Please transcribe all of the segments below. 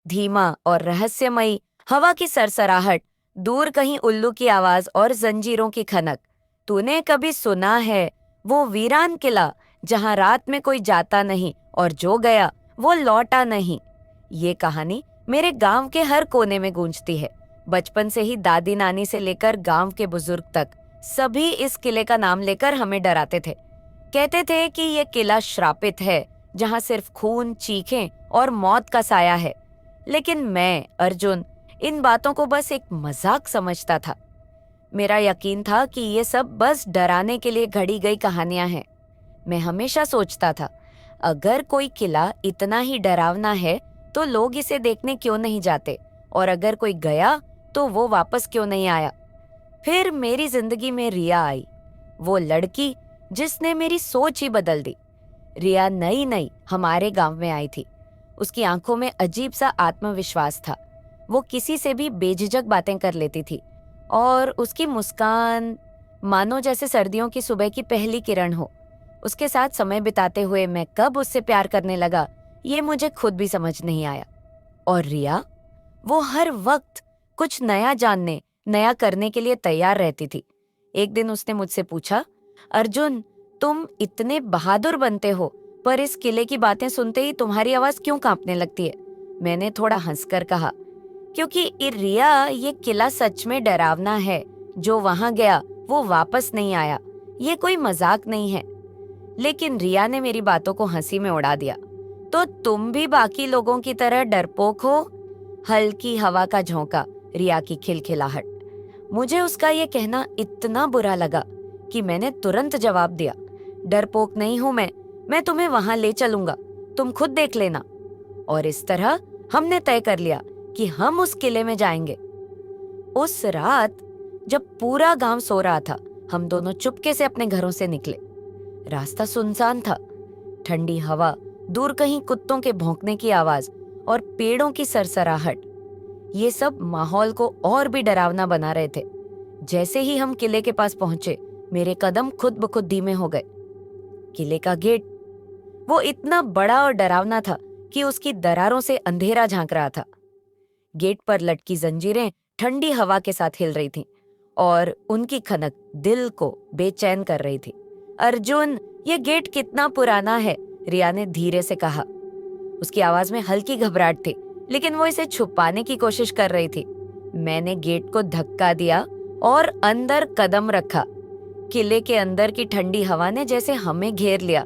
धीमा और रहस्यमयी हवा की सरसराहट, दूर कहीं उल्लू की आवाज और जंजीरों की खनक। तूने कभी सुना है वो वीरान किला जहां रात में कोई जाता नहीं और जो गया वो लौटा नहीं? ये कहानी मेरे गांव के हर कोने में गूंजती है। बचपन से ही दादी नानी से लेकर गांव के बुजुर्ग तक सभी इस किले का नाम लेकर हमें डराते थे। कहते थे कि ये किला श्रापित है, जहां सिर्फ खून, चीखें और मौत का साया है। लेकिन मैं, अर्जुन, इन बातों को बस एक मजाक समझता था। मेरा यकीन था कि ये सब बस डराने के लिए घड़ी गई कहानियां हैं। मैं हमेशा सोचता था, अगर कोई किला इतना ही डरावना है तो लोग इसे देखने क्यों नहीं जाते, और अगर कोई गया तो वो वापस क्यों नहीं आया। फिर मेरी जिंदगी में रिया आई, वो लड़की जिसने मेरी सोच ही बदल दी। रिया नई नई हमारे गांव में आई थी। उसकी आंखों में अजीब सा आत्मविश्वास था। वो किसी से भी बेझिझक बातें कर लेती थी, और उसकी मुस्कान मानो जैसे सर्दियों की सुबह की पहली किरण हो। उसके साथ समय बिताते हुए मैं कब उससे प्यार करने लगा, ये मुझे खुद भी समझ नहीं आया। और रिया, वो हर वक्त कुछ नया जानने, नया करने के लिए तैयार रहती थी। एक दिन उसने मुझसे पूछा, अर्जुन, तुम इतने बहादुर बनते हो, पर इस किले की बातें सुनते ही तुम्हारी आवाज क्यों कांपने लगती है? मैंने थोड़ा हंसकर कहा, क्योंकि रिया, ये किला सच में डरावना है। जो वहां गया वो वापस नहीं आया। ये कोई मजाक नहीं है। लेकिन रिया ने मेरी बातों को हंसी में उड़ा दिया। तो तुम भी बाकी लोगों की तरह डरपोक हो? हल्की हवा का झोंका, रिया की खिलखिलाहट। मुझे उसका ये कहना इतना बुरा लगा कि मैंने तुरंत जवाब दिया, डरपोक नहीं हूं मैं तुम्हें वहां ले चलूंगा, तुम खुद देख लेना। और इस तरह हमने तय कर लिया कि हम उस किले में जाएंगे। उस रात जब पूरा गांव सो रहा था, हम दोनों चुपके से अपने घरों से निकले। रास्ता सुनसान था। ठंडी हवा, दूर कहीं कुत्तों के भौंकने की आवाज और पेड़ों की सरसराहट, ये सब माहौल को और भी डरावना बना रहे थे। जैसे ही हम किले के पास पहुंचे, मेरे कदम खुद ब खुद धीमे हो गए। किले का गेट, वो इतना बड़ा और डरावना था कि उसकी दरारों से अंधेरा झांक रहा था। गेट पर लटकी जंजीरें ठंडी हवा के साथ हिल रही थीं, और उनकी खनक दिल को बेचैन कर रही थी। अर्जुन, ये गेट कितना पुराना है, रिया ने धीरे से कहा। उसकी आवाज में हल्की घबराहट थी, लेकिन वो इसे छुपाने की कोशिश कर रही थी। मैंने गेट को धक्का दिया और अंदर कदम रखा। किले के अंदर की ठंडी हवा ने जैसे हमें घेर लिया।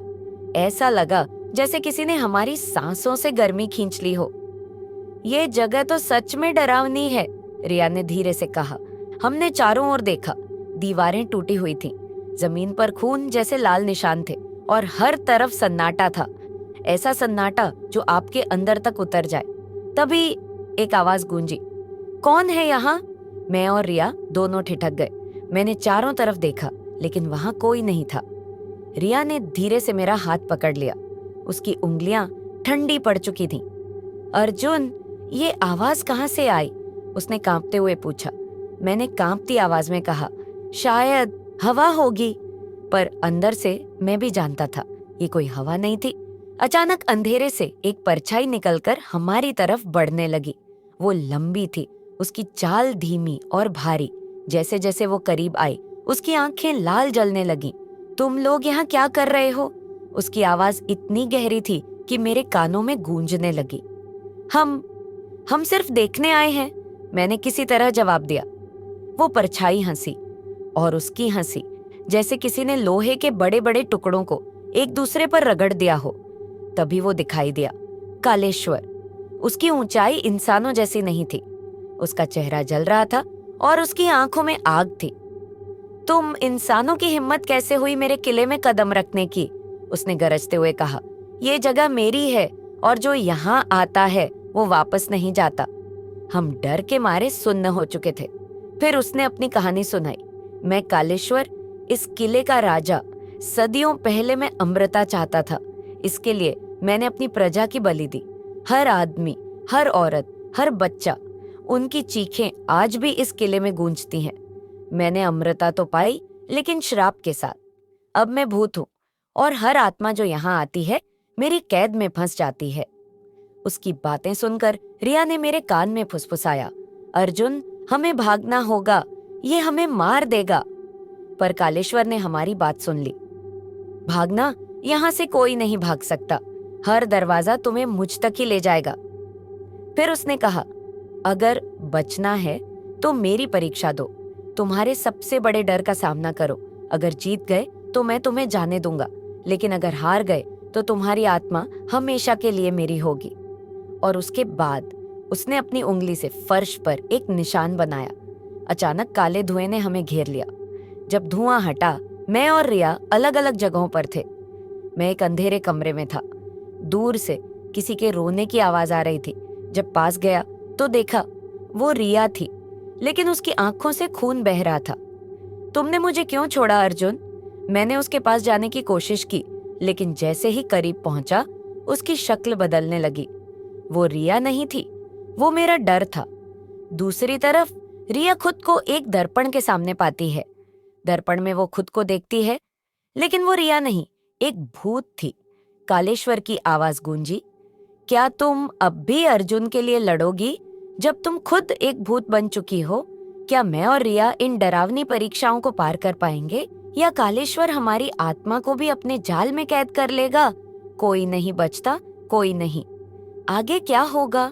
ऐसा लगा जैसे किसी ने हमारी सांसों से गर्मी खींच ली हो। ये जगह तो सच में डरावनी है, रिया ने धीरे से कहा। हमने चारों ओर देखा। दीवारें टूटी हुई थीं, जमीन पर खून जैसे लाल निशान थे, और हर तरफ सन्नाटा था। ऐसा सन्नाटा जो आपके अंदर तक उतर जाए। तभी एक आवाज गूंजी, कौन है यहाँ? मैं और रिया दोनों ठिठक गए। मैंने चारों तरफ देखा, लेकिन वहां कोई नहीं था। रिया ने धीरे से मेरा हाथ पकड़ लिया। उसकी उंगलियां ठंडी पड़ चुकी थीं। अर्जुन, ये आवाज कहाँ से आई? उसने कांपते हुए पूछा। मैंने कांपती आवाज में कहा, शायद हवा होगी। पर अंदर से मैं भी जानता था, ये कोई हवा नहीं थी। अचानक अंधेरे से एक परछाई निकलकर हमारी तरफ बढ़ने लगी। वो लंबी थी, उसकी चाल धीमी और भारी। जैसे जैसे वो करीब आई, उसकी आंखें लाल जलने लगीं। तुम लोग यहाँ क्या कर रहे हो? उसकी आवाज इतनी गहरी थी कि मेरे कानों में गूंजने लगी। हम सिर्फ देखने आए हैं, मैंने किसी तरह जवाब दिया। वो परछाई हंसी, और उसकी हंसी जैसे किसी ने लोहे के बड़े बड़े टुकड़ों को एक दूसरे पर रगड़ दिया हो। तभी वो दिखाई दिया, कालेश्वर। उसकी ऊंचाई इंसानों जैसी नहीं थी। उसका चेहरा जल रहा था और उसकी आंखों में आग थी। तुम इंसानों की हिम्मत कैसे हुई मेरे किले में कदम रखने की? उसने गरजते हुए कहा। ये जगह मेरी है, और जो यहाँ आता है वो वापस नहीं जाता। हम डर के मारे सुन्न हो चुके थे। फिर उसने अपनी कहानी सुनाई। मैं कालेश्वर, इस किले का राजा। सदियों पहले मैं अमृता चाहता था। इसके लिए मैंने अपनी प्रजा की बलि दी। हर आदमी, हर औरत, हर बच्चा, उनकी चीखें आज भी इस किले में गूंजती हैं। मैंने अमृता तो पाई, लेकिन श्राप के साथ। अब मैं भूत हूं, और हर आत्मा जो यहाँ आती है मेरी कैद में फंस जाती है। उसकी बातें सुनकर रिया ने मेरे कान में फुसफुसाया, अर्जुन, हमें भागना होगा, ये हमें मार देगा। पर कालेश्वर ने हमारी बात सुन ली। भागना? यहाँ से कोई नहीं भाग सकता, हर दरवाजा तुम्हें मुझ तक ही ले जाएगा। फिर उसने कहा, अगर बचना है तो मेरी परीक्षा दो, तुम्हारे सबसे बड़े डर का सामना करो। अगर जीत गए तो मैं तुम्हें जाने दूंगा, लेकिन अगर हार गए तो तुम्हारी आत्मा हमेशा के लिए मेरी होगी। और उसके बाद उसने अपनी उंगली से फर्श पर एक निशान बनाया। अचानक काले धुएं ने हमें घेर लिया। जब धुआं हटा, मैं और रिया अलग अलग जगहों पर थे। मैं एक अंधेरे कमरे में था। दूर से किसी के रोने की आवाज आ रही थी। जब पास गया तो देखा वो रिया थी, लेकिन उसकी आंखों से खून बह रहा था। तुमने मुझे क्यों छोड़ा अर्जुन? मैंने उसके पास जाने की कोशिश की, लेकिन जैसे ही करीब पहुंचा उसकी शक्ल बदलने लगी। वो रिया नहीं थी, वो मेरा डर था। दूसरी तरफ रिया खुद को एक दर्पण के सामने पाती है। दर्पण में वो खुद को देखती है, लेकिन वो रिया नहीं, एक भूत थी। कालेश्वर की आवाज गूंजी, क्या तुम अब भी अर्जुन के लिए लड़ोगी जब तुम खुद एक भूत बन चुकी हो? क्या मैं और रिया इन डरावनी परीक्षाओं को पार कर पाएंगे, या कालेश्वर हमारी आत्मा को भी अपने जाल में कैद कर लेगा? कोई नहीं बचता, कोई नहीं। आगे क्या होगा